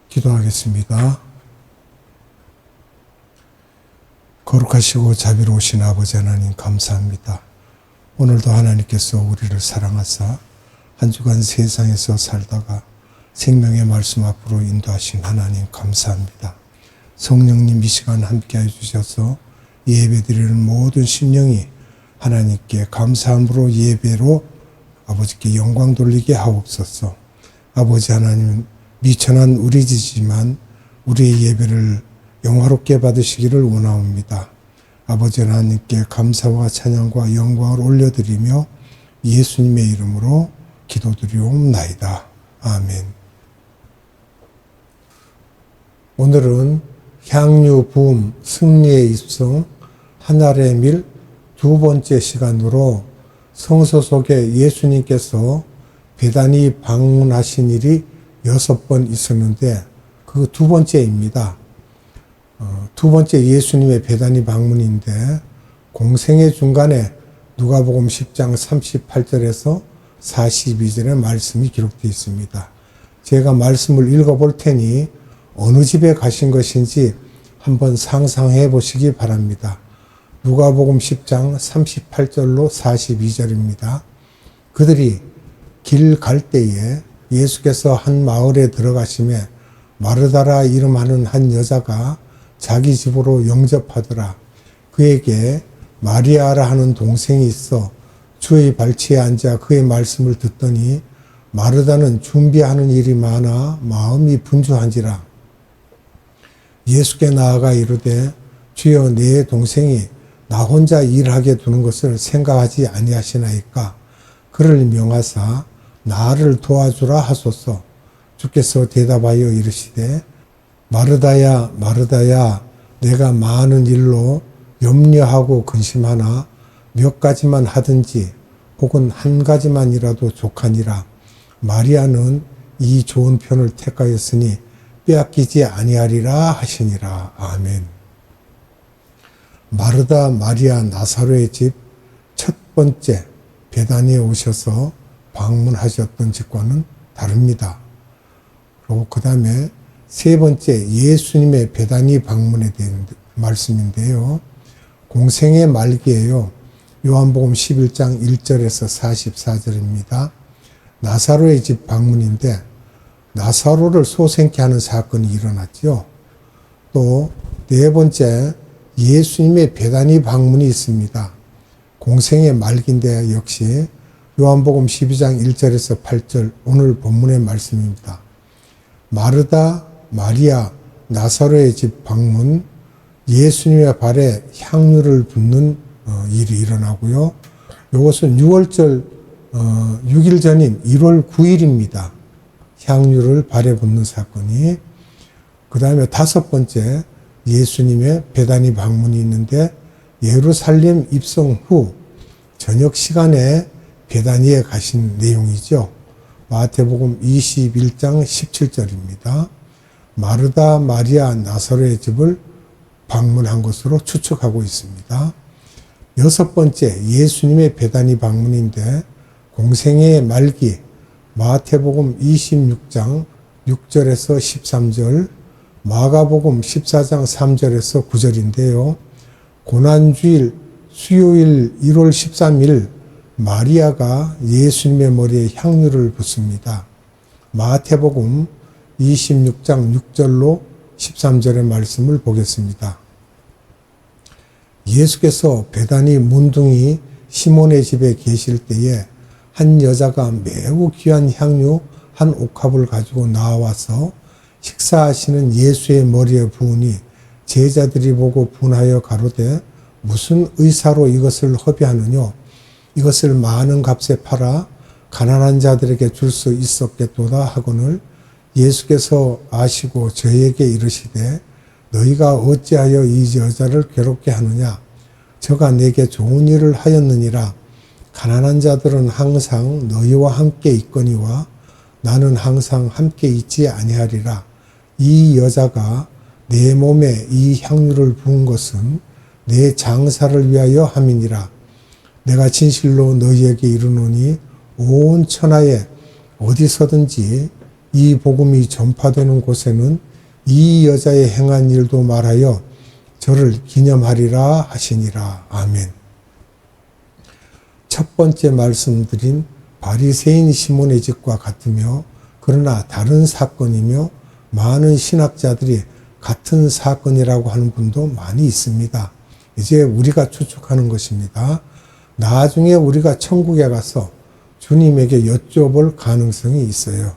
기도하겠습니다. 거룩하시고 자비로우신 아버지 하나님 감사합니다. 오늘도 하나님께서 우리를 사랑하사 한 주간 세상에서 살다가 생명의 말씀 앞으로 인도하신 하나님 감사합니다. 성령님 이 시간 함께해 주셔서 예배드리는 모든 심령이 하나님께 감사함으로 예배로 아버지께 영광 돌리게 하옵소서. 아버지 하나님 미천한 우리 지지만 우리의 예배를 영화롭게 받으시기를 원하옵니다. 아버지 하나님께 감사와 찬양과 영광을 올려드리며 예수님의 이름으로 기도드리옵나이다. 아멘. 오늘은 향유 부음 승리의 입성 하늘의 밀 두 번째 시간으로 성서 속에 예수님께서 베다니 방문하신 일이 6번 있었는데 그 두 번째입니다. 두 번째 예수님의 베다니 방문인데 공생의 중간에 누가복음 10장 38절에서 42절의 말씀이 기록되어 있습니다. 제가 말씀을 읽어볼 테니 어느 집에 가신 것인지 한번 상상해 보시기 바랍니다. 누가복음 10장 38절로 42절입니다. 그들이 길 갈 때에 예수께서 한 마을에 들어가심에 마르다라 이름하는 한 여자가 자기 집으로 영접하더라. 그에게 마리아라 하는 동생이 있어 주의 발치에 앉아 그의 말씀을 듣더니 마르다는 준비하는 일이 많아 마음이 분주한지라. 예수께 나아가 이르되 주여 내 동생이 나 혼자 일하게 두는 것을 생각하지 아니하시나이까. 그를 명하사 나를 도와주라 하소서. 주께서 대답하여 이르시되 마르다야 마르다야 내가 많은 일로 염려하고 근심하나 몇 가지만 하든지 혹은 한 가지만이라도 족하니라. 마리아는 이 좋은 편을 택하였으니 빼앗기지 아니하리라 하시니라. 아멘. 마르다 마리아 나사로의 집 첫 번째 베다니에 오셔서 방문하셨던 집과는 다릅니다. 그리고 그 다음에 세 번째 예수님의 베다니 방문에 대한 말씀인데요. 공생의 말기예요. 요한복음 11장 1절에서 44절입니다. 나사로의 집 방문인데 나사로를 소생케 하는 사건이 일어났죠. 또 네 번째 예수님의 베다니 방문이 있습니다. 공생의 말기인데 역시 요한복음 12장 1절에서 8절 오늘 본문의 말씀입니다. 마르다, 마리아, 나사로의 집 방문, 예수님의 발에 향유를 붓는 일이 일어나고요. 이것은 6일 전인 1월 9일입니다. 향유를 발에 붓는 사건이. 그 다음에 다섯 번째 예수님의 베다니 방문이 있는데 예루살렘 입성 후 저녁 시간에 베다니에 가신 내용이죠. 마태복음 21장 17절입니다. 마르다, 마리아, 나사로의 집을 방문한 것으로 추측하고 있습니다. 여섯 번째 예수님의 베다니 방문인데 공생의 말기 마태복음 26장 6절에서 13절 마가복음 14장 3절에서 9절인데요. 고난주일 수요일 1월 13일 마리아가 예수님의 머리에 향유를 붓습니다. 마태복음 26장 6절로 13절의 말씀을 보겠습니다. 예수께서 베다니 문둥이 시몬의 집에 계실 때에 한 여자가 매우 귀한 향유 한 옥합을 가지고 나와서 식사하시는 예수의 머리에 부으니 제자들이 보고 분하여 가로되 무슨 의사로 이것을 허비하느뇨? 이것을 많은 값에 팔아 가난한 자들에게 줄 수 있었겠도다 하거늘 예수께서 아시고 저에게 이르시되 너희가 어찌하여 이 여자를 괴롭게 하느냐? 저가 내게 좋은 일을 하였느니라. 가난한 자들은 항상 너희와 함께 있거니와 나는 항상 함께 있지 아니하리라. 이 여자가 내 몸에 이 향유를 부은 것은 내 장사를 위하여 함이니라. 내가 진실로 너희에게 이르노니 온 천하에 어디서든지 이 복음이 전파되는 곳에는 이 여자의 행한 일도 말하여 저를 기념하리라 하시니라. 아멘. 첫 번째 말씀드린 바리새인 시몬의 집과 같으며 그러나 다른 사건이며 많은 신학자들이 같은 사건이라고 하는 분도 많이 있습니다. 이제 우리가 추측하는 것입니다. 나중에 우리가 천국에 가서 주님에게 여쭤볼 가능성이 있어요.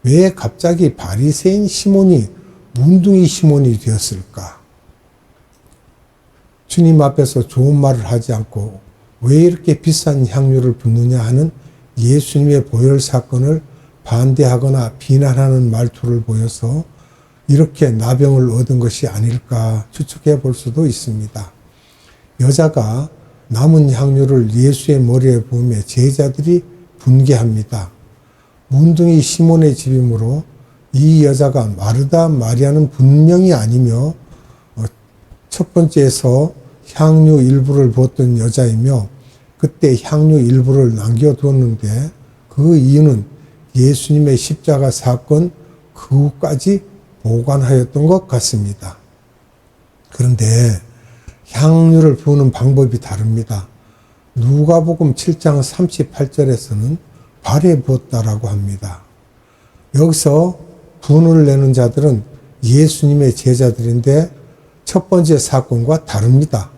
왜 갑자기 바리새인 시몬이 문둥이 시몬이 되었을까? 주님 앞에서 좋은 말을 하지 않고 왜 이렇게 비싼 향유를 붓느냐 하는 예수님의 보혈 사건을 반대하거나 비난하는 말투를 보여서 이렇게 나병을 얻은 것이 아닐까 추측해 볼 수도 있습니다. 여자가 남은 향유를 예수의 머리에 부으며 제자들이 분개합니다. 문둥이 시몬의 집이므로 이 여자가 마르다 마리아는 분명히 아니며 첫 번째에서 향유 일부를 부었던 여자이며 그때 향유 일부를 남겨두었는데 그 이유는 예수님의 십자가 사건 그 후까지 보관하였던 것 같습니다. 그런데 향유를 부으는 방법이 다릅니다. 누가복음 7장 38절에서는 발에 부었다라고 합니다. 여기서 분을 내는 자들은 예수님의 제자들인데 첫 번째 사건과 다릅니다.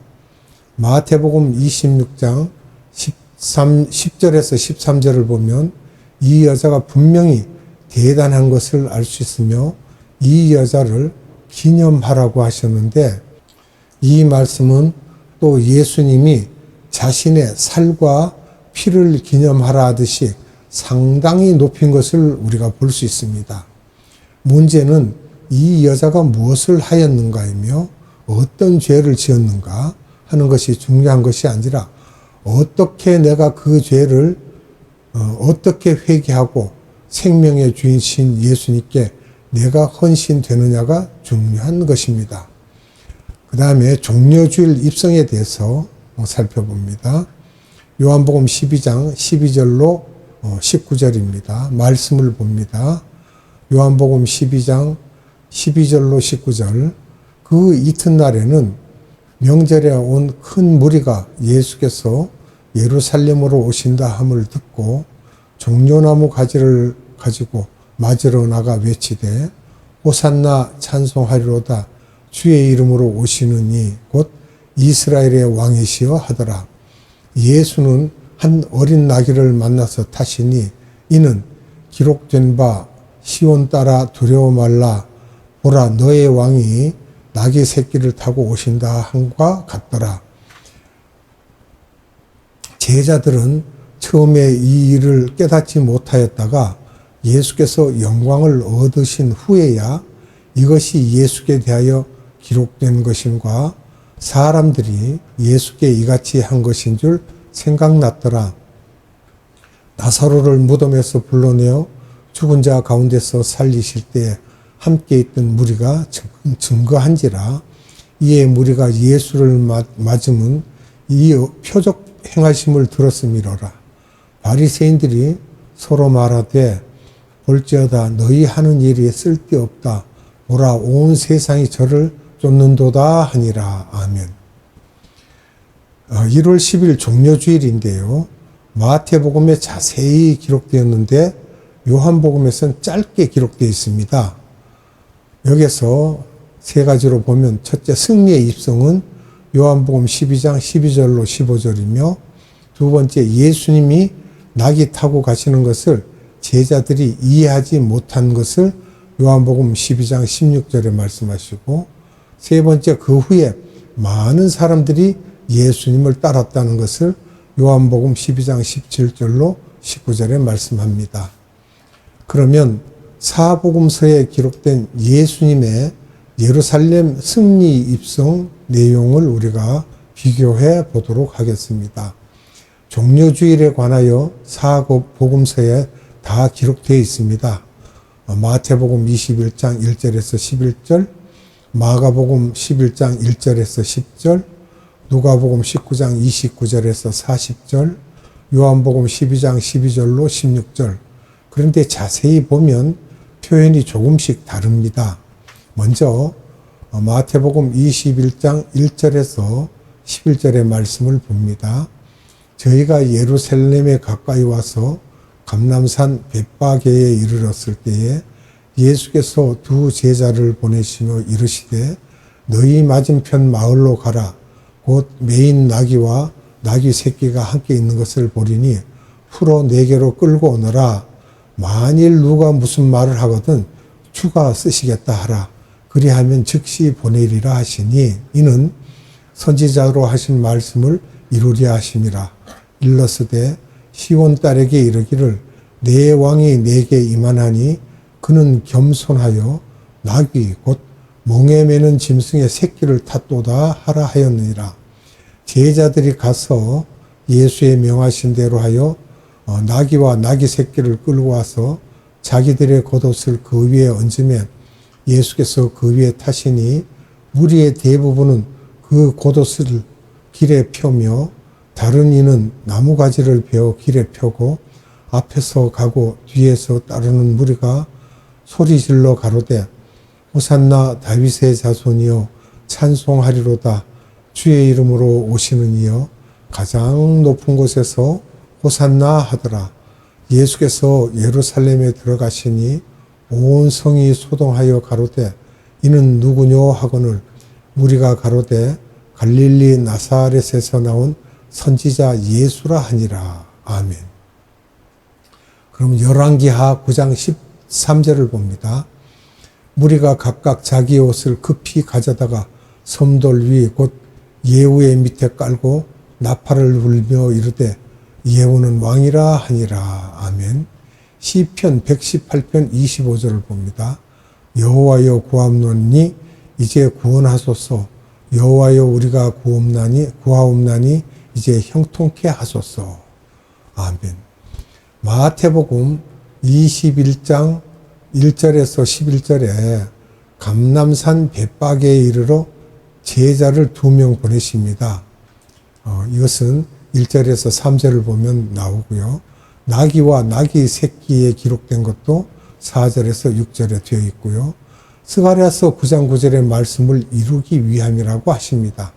마태복음 26장 10절에서 13절을 보면 이 여자가 분명히 대단한 것을 알 수 있으며 이 여자를 기념하라고 하셨는데 이 말씀은 또 예수님이 자신의 살과 피를 기념하라 하듯이 상당히 높인 것을 우리가 볼 수 있습니다. 문제는 이 여자가 무엇을 하였는가이며 어떤 죄를 지었는가 하는 것이 중요한 것이 아니라 어떻게 내가 그 죄를 어떻게 회개하고 생명의 주인이신 예수님께 내가 헌신되느냐가 중요한 것입니다. 그 다음에 종려주일 입성에 대해서 살펴봅니다. 요한복음 12장 12절로 19절입니다. 말씀을 봅니다. 요한복음 12장 12절로 19절. 그 이튿날에는 명절에 온 큰 무리가 예수께서 예루살렘으로 오신다 함을 듣고 종려나무 가지를 가지고 맞으러 나가 외치되 호산나 찬송하리로다 주의 이름으로 오시느니 곧 이스라엘의 왕이시여 하더라. 예수는 한 어린 나귀를 만나서 타시니 이는 기록된 바 시온 따라 두려워 말라 보라 너의 왕이 나귀 새끼를 타고 오신다 함과 같더라. 제자들은 처음에 이 일을 깨닫지 못하였다가 예수께서 영광을 얻으신 후에야 이것이 예수께 대하여 기록된 것인가 사람들이 예수께 이같이 한 것인 줄 생각났더라. 나사로를 무덤에서 불러내어 죽은 자 가운데서 살리실 때에 함께 있던 무리가 증거한지라. 이에 무리가 예수를 맞으면 이 표적 행하심을 들었음이로라. 바리새인들이 서로 말하되 볼지어다 너희 하는 일이 쓸데없다. 보라 온 세상이 저를 쫓는도다 하니라. 아멘. 1월 10일 종려주일인데요. 마태복음에 자세히 기록되었는데 요한복음에서는 짧게 기록되어 있습니다. 여기서 세 가지로 보면 첫째 승리의 입성은 요한복음 12장 12절로 15절이며 두 번째 예수님이 낙이 타고 가시는 것을 제자들이 이해하지 못한 것을 요한복음 12장 16절에 말씀하시고 세 번째 그 후에 많은 사람들이 예수님을 따랐다는 것을 요한복음 12장 17절로 19절에 말씀합니다. 그러면 사복음서에 기록된 예수님의 예루살렘 승리 입성 내용을 우리가 비교해 보도록 하겠습니다. 종려주일에 관하여 사복음서에 다 기록되어 있습니다. 마태복음 21장 1절에서 11절, 마가복음 11장 1절에서 10절, 누가복음 19장 29절에서 40절, 요한복음 12장 12절로 16절. 그런데 자세히 보면 표현이 조금씩 다릅니다. 먼저 마태복음 21장 1절에서 11절의 말씀을 봅니다. 저희가 예루살렘에 가까이 와서 감람산 벳바게에 이르렀을 때에 예수께서 두 제자를 보내시며 이르시되 너희 맞은편 마을로 가라. 곧 매인 나귀와 나귀 새끼가 함께 있는 것을 보리니 풀어 내게로 끌고 오너라. 만일 누가 무슨 말을 하거든 주가 쓰시겠다 하라. 그리하면 즉시 보내리라 하시니 이는 선지자로 하신 말씀을 이루려 하심이라. 일러스되 시온 딸에게 이르기를 내 왕이 내게 임하나니 그는 겸손하여 나귀 곧 몽에 매는 짐승의 새끼를 탔도다 하라 하였느니라. 제자들이 가서 예수의 명하신 대로 하여 나귀와 나귀 새끼를 끌고 와서 자기들의 겉옷을 그 위에 얹으면 예수께서 그 위에 타시니 무리의 대부분은 그 겉옷을 길에 펴며 다른 이는 나무가지를 베어 길에 펴고 앞에서 가고 뒤에서 따르는 무리가 소리질러 가로되 호산나 다윗의 자손이여 찬송하리로다. 주의 이름으로 오시는 이여 가장 높은 곳에서 호산나 하더라. 예수께서 예루살렘에 들어가시니 온 성이 소동하여 가로되 이는 누구뇨 하거늘 무리가 가로되 갈릴리 나사렛에서 나온 선지자 예수라 하니라. 아멘. 그럼 열왕기하 9장 13절을 봅니다. 무리가 각각 자기 옷을 급히 가져다가 섬돌 위 곧 예후의 밑에 깔고 나팔을 불며 이르되 예후는 왕이라 하니라. 아멘. 시편 118편 25절을 봅니다. 여호와여 구하옵나니 이제 구원하소서. 여호와여 우리가 구하옵나니 이제 형통케 하소서. 아멘. 마태복음 21장 1절에서 11절에 감람산 벳바게에 이르러 제자를 2명 보내십니다. 이것은 1절에서 3절을 보면 나오고요. 나귀와 나귀 새끼에 기록된 것도 4절에서 6절에 되어 있고요. 스가랴서 9장 9절의 말씀을 이루기 위함이라고 하십니다.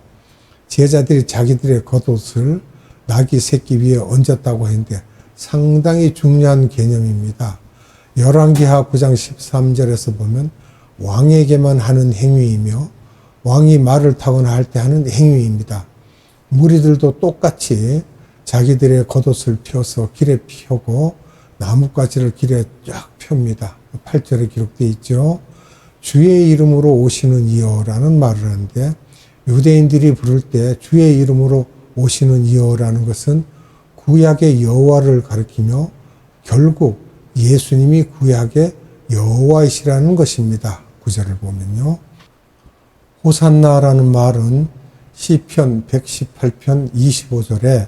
제자들이 자기들의 겉옷을 나귀 새끼 위에 얹었다고 했는데 상당히 중요한 개념입니다. 열왕기하 9장 13절에서 보면 왕에게만 하는 행위이며 왕이 말을 타거나 할 때 하는 행위입니다. 무리들도 똑같이 자기들의 겉옷을 펴서 길에 펴고 나뭇가지를 길에 쫙 펴니다. 8절에 기록되어 있죠. 주의 이름으로 오시는 이여라는 말을 하는데 유대인들이 부를 때 주의 이름으로 오시는 이여라는 것은 구약의 여호와를 가리키며 결국 예수님이 구약의 여호와이시라는 것입니다. 9절을 보면요. 호산나라는 말은 시편 118편 25절에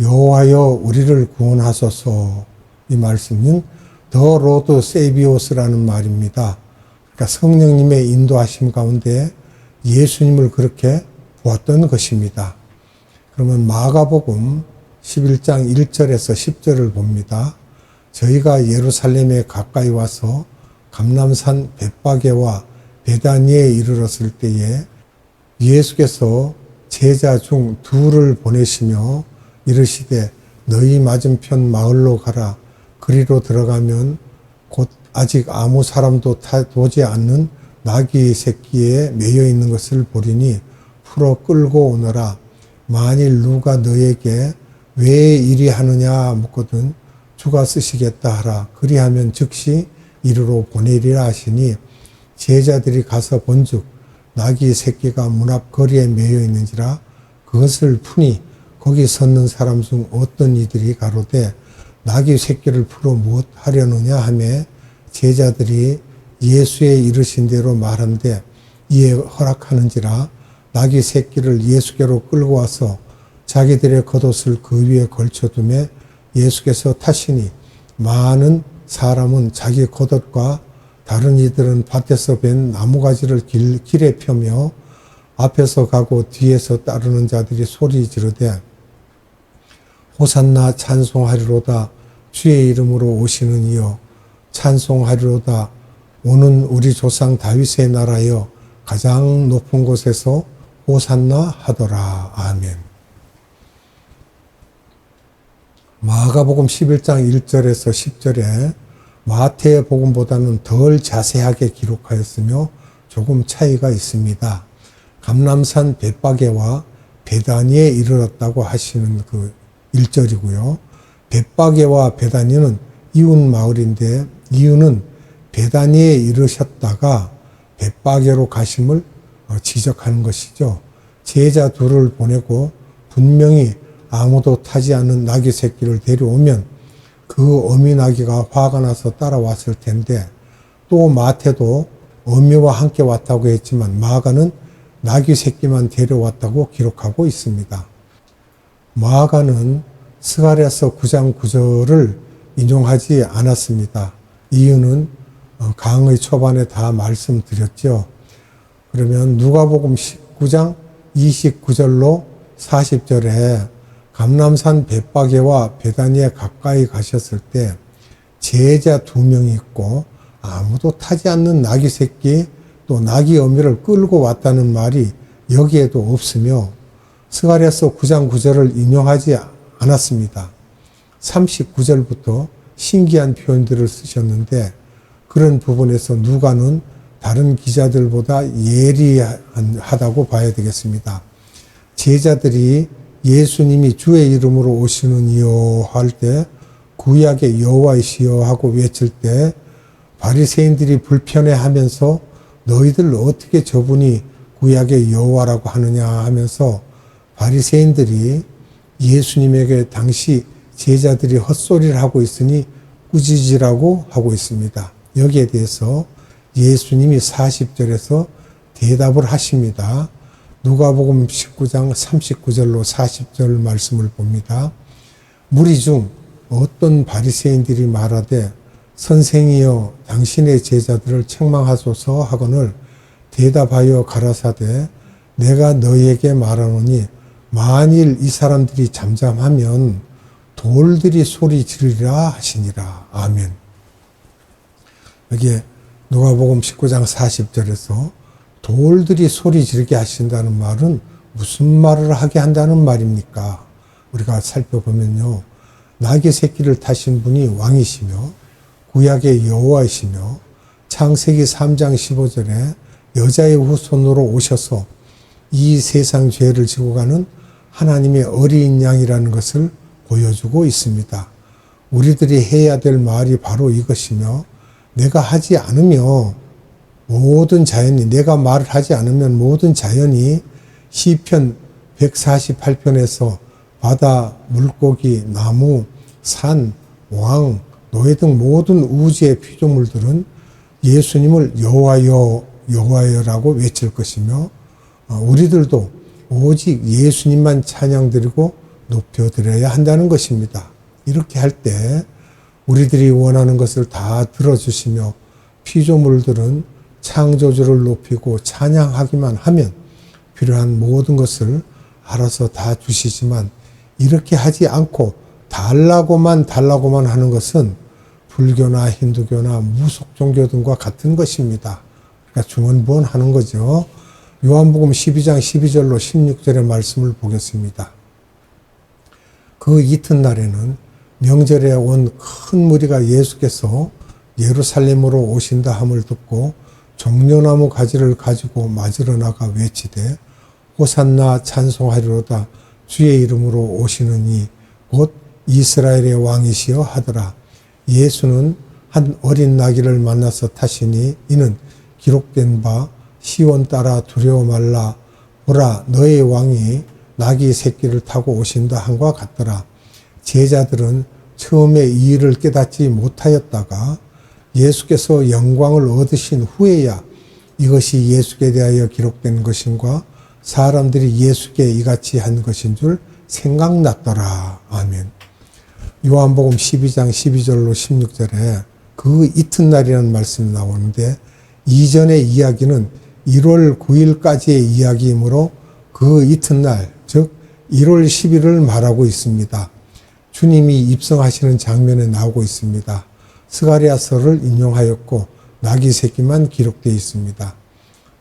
여호와여 우리를 구원하소서 이 말씀은 The Lord Save Us라는 말입니다. 그러니까 성령님의 인도하심 가운데 예수님을 그렇게 보았던 것입니다. 그러면 마가복음 11장 1절에서 10절을 봅니다. 저희가 예루살렘에 가까이 와서 감람산 벳바게와 베다니에 이르렀을 때에 예수께서 제자 중 2를 보내시며 이르시되 너희 맞은편 마을로 가라. 그리로 들어가면 곧 아직 아무 사람도 도지 않는 나귀 새끼에 매여 있는 것을 보리니 풀어 끌고 오너라. 만일 누가 너에게 왜 이리 하느냐 묻거든 주가 쓰시겠다 하라. 그리하면 즉시 이리로 보내리라 하시니 제자들이 가서 본즉 나귀 새끼가 문 앞 거리에 매여 있는지라 그것을 푸니 거기 섰는 사람 중 어떤 이들이 가로되 나귀 새끼를 풀어 무엇 하려느냐 하매 제자들이 예수의 이르신 대로 말한데 이에 허락하는지라 나귀 새끼를 예수께로 끌고 와서 자기들의 겉옷을 그 위에 걸쳐두매 예수께서 타시니 많은 사람은 자기 겉옷과 다른 이들은 밭에서 벤 나무가지를 길에 펴며 앞에서 가고 뒤에서 따르는 자들이 소리 지르되 호산나 찬송하리로다. 주의 이름으로 오시는 이여 찬송하리로다. 오는 우리 조상 다윗의 나라여 가장 높은 곳에서 호산나 하더라. 아멘. 마가복음 11장 1절에서 10절에 마태복음보다는 덜 자세하게 기록하였으며 조금 차이가 있습니다. 감람산 벳바게와 베다니에 이르렀다고 하시는 그 1절이고요. 벳바게와 베다니는 이웃 마을인데 이유는 베다니에 이르셨다가 벳바게로 가심을 지적하는 것이죠. 제자 둘을 보내고 분명히 아무도 타지 않은 나귀 새끼를 데려오면 그 어미 나귀가 화가 나서 따라왔을 텐데 또 마태도 어미와 함께 왔다고 했지만 마가는 나귀 새끼만 데려왔다고 기록하고 있습니다. 마가는 스가랴서 9장 9절을 인용하지 않았습니다. 이유는 강의 초반에 다 말씀드렸죠. 그러면 누가복음 19장 29절로 40절에 감람산 벳바게와 베다니에 가까이 가셨을 때 제자 2명이 있고 아무도 타지 않는 나귀 새끼 또 나귀 어미를 끌고 왔다는 말이 여기에도 없으며 스가랴서 9장 9절을 인용하지 않았습니다. 39절부터 신기한 표현들을 쓰셨는데 그런 부분에서 누가는 다른 기자들보다 예리하다고 봐야 되겠습니다. 제자들이 예수님이 주의 이름으로 오시느니요 할 때 구약의 여호와이시여 하고 외칠 때 바리새인들이 불편해하면서 너희들 어떻게 저분이 구약의 여호와라고 하느냐 하면서 바리새인들이 예수님에게 당시 제자들이 헛소리를 하고 있으니 꾸짖으라고 하고 있습니다. 여기에 대해서 예수님이 40절에서 대답을 하십니다. 누가복음 19장 39절로 40절 말씀을 봅니다. 무리 중 어떤 바리새인들이 말하되 선생이여 당신의 제자들을 책망하소서 하거늘 대답하여 가라사대 내가 너희에게 말하노니 만일 이 사람들이 잠잠하면 돌들이 소리 지르리라 하시니라. 아멘. 여기에 누가복음 19장 40절에서 돌들이 소리 지르게 하신다는 말은 무슨 말을 하게 한다는 말입니까? 우리가 살펴보면요. 나귀 새끼를 타신 분이 왕이시며 구약의 여호와이시며 창세기 3장 15절에 여자의 후손으로 오셔서 이 세상 죄를 지고 가는 하나님의 어린 양이라는 것을 보여주고 있습니다. 우리들이 해야 될 말이 바로 이것이며 내가 하지 않으며 모든 자연이 내가 말을 하지 않으면 모든 자연이 시편 148편에서 바다, 물고기, 나무, 산, 왕, 노예 등 모든 우주의 피조물들은 예수님을 여호와여 여호와여라고 외칠 것이며 우리들도 오직 예수님만 찬양드리고 높여드려야 한다는 것입니다. 이렇게 할 때 우리들이 원하는 것을 다 들어주시며 피조물들은 창조주를 높이고 찬양하기만 하면 필요한 모든 것을 알아서 다 주시지만 이렇게 하지 않고 달라고만 하는 것은 불교나 힌두교나 무속 종교 등과 같은 것입니다. 그러니까 중언부언하는 거죠. 요한복음 12장 12절로 16절의 말씀을 보겠습니다. 그 이튿날에는 명절에 온 큰 무리가 예수께서 예루살렘으로 오신다 함을 듣고 종려나무 가지를 가지고 맞으러 나가 외치되 호산나 찬송하리로다 주의 이름으로 오시느니 곧 이스라엘의 왕이시여 하더라. 예수는 한 어린 나귀를 만나서 타시니 이는 기록된 바 시온 따라 두려워 말라 보라 너의 왕이 나귀 새끼를 타고 오신다 함과 같더라. 제자들은 처음에 이 일을 깨닫지 못하였다가 예수께서 영광을 얻으신 후에야 이것이 예수께 대하여 기록된 것인가 사람들이 예수께 이같이 한 것인 줄 생각났더라. 아멘. 요한복음 12장 12절로 16절에 그 이튿날이라는 말씀이 나오는데 이전의 이야기는 1월 9일까지의 이야기이므로 그 이튿날 즉 1월 10일을 말하고 있습니다. 주님이 입성하시는 장면에 나오고 있습니다. 스가랴서를 인용하였고 나귀 새끼만 기록되어 있습니다.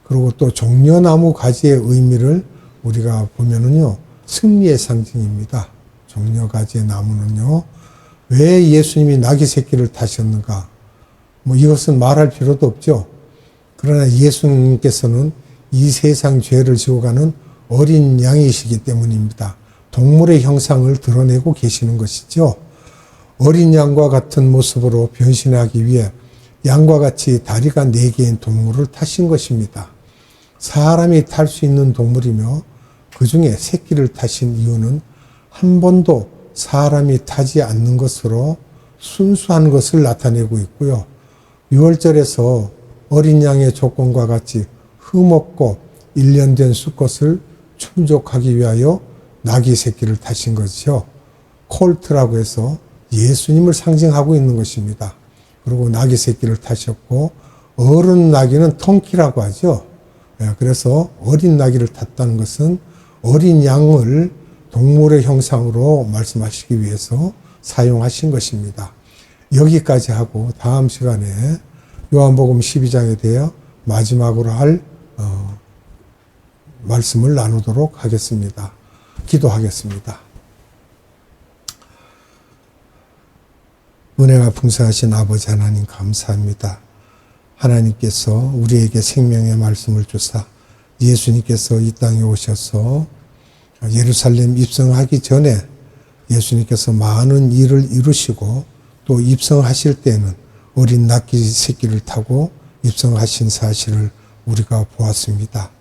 그리고 또 종려나무 가지의 의미를 우리가 보면은요, 승리의 상징입니다. 종려가지의 나무는요, 왜 예수님이 나귀 새끼를 타셨는가? 뭐 이것은 말할 필요도 없죠. 그러나 예수님께서는 이 세상 죄를 지고 가는 어린 양이시기 때문입니다. 동물의 형상을 드러내고 계시는 것이죠. 어린 양과 같은 모습으로 변신하기 위해 양과 같이 다리가 4개인 동물을 타신 것입니다. 사람이 탈 수 있는 동물이며 그 중에 새끼를 타신 이유는 한 번도 사람이 타지 않는 것으로 순수한 것을 나타내고 있고요. 6월절에서 어린 양의 조건과 같이 흠없고 일련된 수컷을 충족하기 위하여 나귀 새끼를 타신 것이죠. 콜트라고 해서 예수님을 상징하고 있는 것입니다. 그리고 나귀 새끼를 타셨고, 어른 나귀는 턴키라고 하죠. 그래서 어린 나귀를 탔다는 것은 어린 양을 동물의 형상으로 말씀하시기 위해서 사용하신 것입니다. 여기까지 하고 다음 시간에 요한복음 12장에 대해 마지막으로 할 말씀을 나누도록 하겠습니다. 기도하겠습니다. 은혜가 풍성하신 아버지 하나님 감사합니다. 하나님께서 우리에게 생명의 말씀을 주사 예수님께서 이 땅에 오셔서 예루살렘 입성하기 전에 예수님께서 많은 일을 이루시고 또 입성하실 때는 어린 나귀 새끼를 타고 입성하신 사실을 우리가 보았습니다.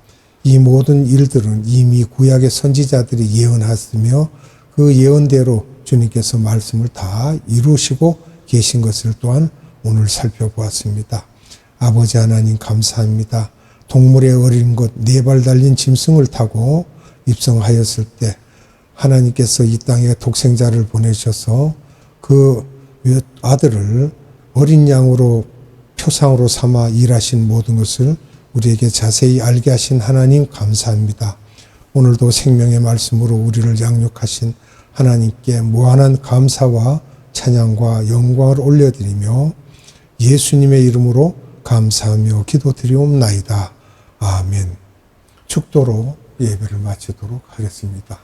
이 모든 일들은 이미 구약의 선지자들이 예언하였으며 그 예언대로 주님께서 말씀을 다 이루시고 계신 것을 또한 오늘 살펴보았습니다. 아버지 하나님 감사합니다. 동물의 어린 것 4발 달린 짐승을 타고 입성하였을 때 하나님께서 이 땅에 독생자를 보내셔서 그 아들을 어린 양으로 표상으로 삼아 일하신 모든 것을 우리에게 자세히 알게 하신 하나님 감사합니다. 오늘도 생명의 말씀으로 우리를 양육하신 하나님께 무한한 감사와 찬양과 영광을 올려드리며 예수님의 이름으로 감사하며 기도드리옵나이다. 아멘. 축도로 예배를 마치도록 하겠습니다.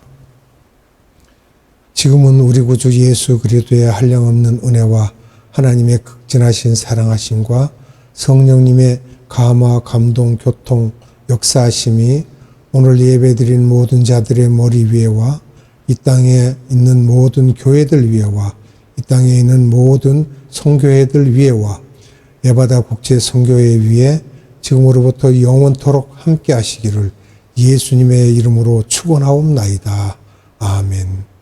지금은 우리 구주 예수 그리스도의 한량없는 은혜와 하나님의 극진하신 사랑하심과 성령님의 감화, 감동, 교통, 역사하심이 오늘 예배드린 모든 자들의 머리 위에와 이 땅에 있는 모든 교회들 위에와 이 땅에 있는 모든 선교회들 위에와 에바다 국제 선교회 위에 지금으로부터 영원토록 함께 하시기를 예수님의 이름으로 축원하옵나이다. 아멘.